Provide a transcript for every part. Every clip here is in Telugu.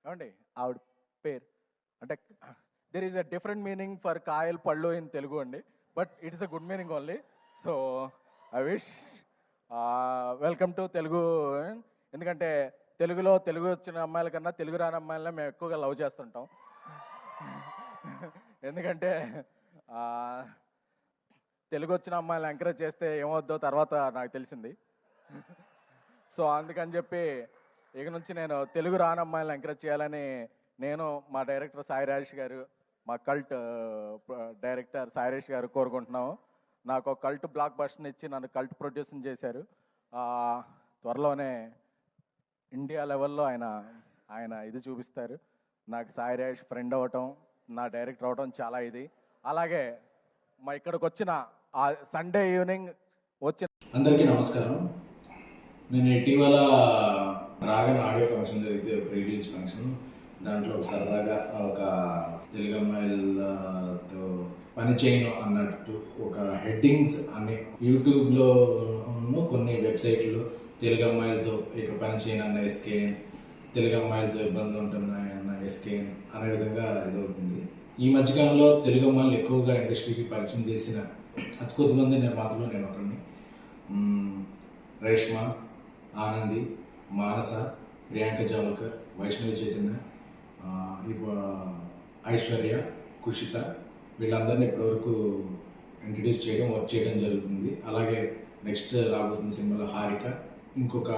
ఏమండి ఆవిడ పేరు అంటే there is a different meaning for కాయలు పళ్ళు ఇన్ తెలుగు అండి, but it is a good meaning only. So I wish welcome to Telugu. ఎందుకంటే తెలుగు వచ్చిన అమ్మాయిల కన్నా తెలుగు రాని అమ్మాయిలనే మేము ఎక్కువగా లవ్ చేస్తుంటాం. ఎందుకంటే తెలుగు వచ్చిన అమ్మాయిలు ఎంకరేజ్ చేస్తే ఏమవుద్దో తర్వాత నాకు తెలిసింది. సో అందుకని చెప్పి ఇక నుంచి నేను తెలుగు రాని అమ్మాయిలను ఎంకరేజ్ చేయాలని నేను, మా డైరెక్టర్ సాయిరాజేష్ గారు, మా కల్ట్ డైరెక్టర్ సాయిరాజేష్ గారు కోరుకుంటున్నాము. నాకు ఒక కల్ట్ బ్లాక్ బస్టర్ని ఇచ్చి నన్ను కల్ట్ ప్రొడ్యూసింగ్ చేశారు. త్వరలోనే ఇండియా లెవెల్లో ఆయన ఇది చూపిస్తారు. నాకు సాయిరాజేష్ ఫ్రెండ్ అవ్వటం, నా డైరెక్టర్ అవ్వటం చాలా ఇది. అలాగే మా ఇక్కడికి వచ్చిన సండే ఈవినింగ్ వచ్చిన అందరికీ నమస్కారం. నేను ఇటీవల రాగన్ ఆడియో ఫంక్షన్ జరిగితే ప్రీ రిలీజ్ ఫంక్షన్, దాంట్లో సరదాగా ఒక తెలుగు అమ్మాయిలతో పని చేయను అన్నట్టు ఒక హెడ్డింగ్స్ అనే యూట్యూబ్లో కొన్ని వెబ్సైట్లో తెలుగు అమ్మాయిలతో ఇక పని చేయను అన్న ఎస్కేఎన్, తెలుగు అమ్మాయిలతో ఇబ్బందులు ఉంటున్నాయన్న ఎస్కేఎన్ అనే విధంగా ఇదవుతుంది. ఈ మధ్యకాలంలో తెలుగు అమ్మాయిలు ఎక్కువగా ఇండస్ట్రీకి పరిచయం చేసిన అతి కొద్దిమంది నిర్మాతలు నేను ఒకరిని. రేష్మ, ఆనంది, మానస, ప్రియాంక జావల్కర్, వైష్ణవి చైతన్య, ఐశ్వర్య, కుషిత, వీళ్ళందరినీ ఇప్పటివరకు ఇంట్రడ్యూస్ చేయడం, వర్క్ చేయడం జరుగుతుంది. అలాగే నెక్స్ట్ రాబోతున్న సినిమాలో హారిక, ఇంకొక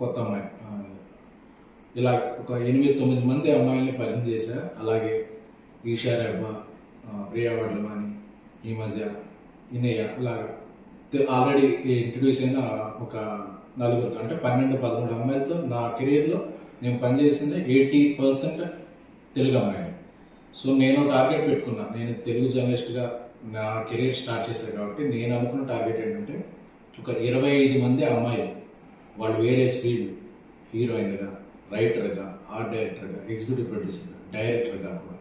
కొత్త అమ్మాయి, ఇలా ఒక 8-9 మంది అమ్మాయిల్ని పరిచయం చేశారు. అలాగే ఈషా రెబ్బ, ప్రియా వడ్లమాని, ఈ మధ్య ఇనయ్య, ఇలాగా ఆల్రెడీ ఇంట్రడ్యూస్ అయిన ఒక 4 అంటే 12-13 అమ్మాయిలతో నా కెరీర్లో నేను పనిచేసింది 80% తెలుగు అమ్మాయిలు. సో నేను టార్గెట్ పెట్టుకున్నా, నేను తెలుగు జర్నలిస్ట్గా నా కెరీర్ స్టార్ట్ చేశాను కాబట్టి నేను అనుకున్న టార్గెట్ ఏంటంటే ఒక 25 మంది అమ్మాయిలు, వాళ్ళు వేరే ఫీల్డ్, హీరోయిన్గా, రైటర్గా, ఆర్ట్ డైరెక్టర్గా, ఎగ్జిక్యూటివ్ ప్రొడ్యూసర్గా, డైరెక్టర్గా కూడా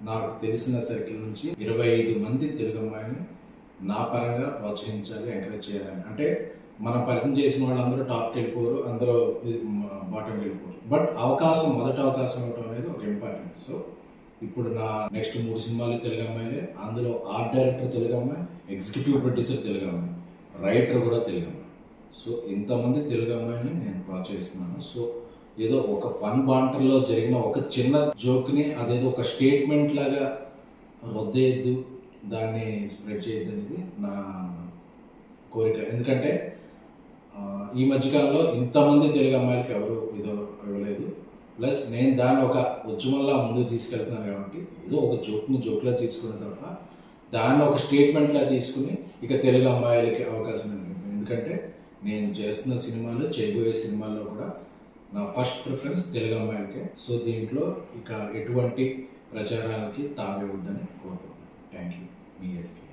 నాకు తెలిసిన సర్కిల్ నుంచి 25 మంది తెలుగు అమ్మాయిని నా పరంగా ప్రోత్సహించాలి, ఎంకరేజ్ చేయాలని. అంటే మనం పరిచయం చేసిన వాళ్ళందరూ టాప్కి వెళ్ళిపోరు, అందరూ బాటంకి వెళ్ళిపోరు, బట్ మొదటి అవకాశం ఇవ్వడం అనేది ఒక ఇంపార్టెంట్. సో ఇప్పుడు నా నెక్స్ట్ 3 సినిమాలు తెలుగు అమ్మాయిలే. అందులో ఆర్ట్ డైరెక్టర్ తెలుగు అమ్మాయి, ఎగ్జిక్యూటివ్ ప్రొడ్యూసర్ తెలుగు అమ్మాయి, రైటర్ కూడా తెలుగు అమ్మాయి. సో ఇంతమంది తెలుగు అమ్మాయిని నేను ప్రోత్సహిస్తున్నాను. సో ఏదో ఒక ఫన్ బాంటర్లో జరిగిన ఒక చిన్న జోక్ని అదేదో ఒక స్టేట్మెంట్ లాగా రొద్దేయద్దు, దాన్ని స్ప్రెడ్ చేయొద్దు అనేది నా కోరిక. ఎందుకంటే ఈ మధ్యకాలంలో ఇంతమంది తెలుగు అమ్మాయిలకి ఎవరు ఇదో ఇవ్వలేదు. ప్లస్ నేను దాన్ని ఒక ఉద్యమంలా ముందుకు తీసుకెళ్తున్నాను కాబట్టి ఏదో ఒక జోక్లా తీసుకున్న తప్ప దాన్ని ఒక స్టేట్మెంట్లా తీసుకుని ఇక తెలుగు అమ్మాయిలకి అవకాశం ఉంది. ఎందుకంటే నేను చేస్తున్న సినిమాలు, చేయబోయే సినిమాల్లో కూడా నా ఫస్ట్ ప్రిఫరెన్స్ తెలుగు అమ్మాయిలకే. సో దీంట్లో ఇక ఎటువంటి ప్రచారాలకి తావివ్వద్దని కోరుకుంటున్నాను. Thank you. మీ ఎస్కే.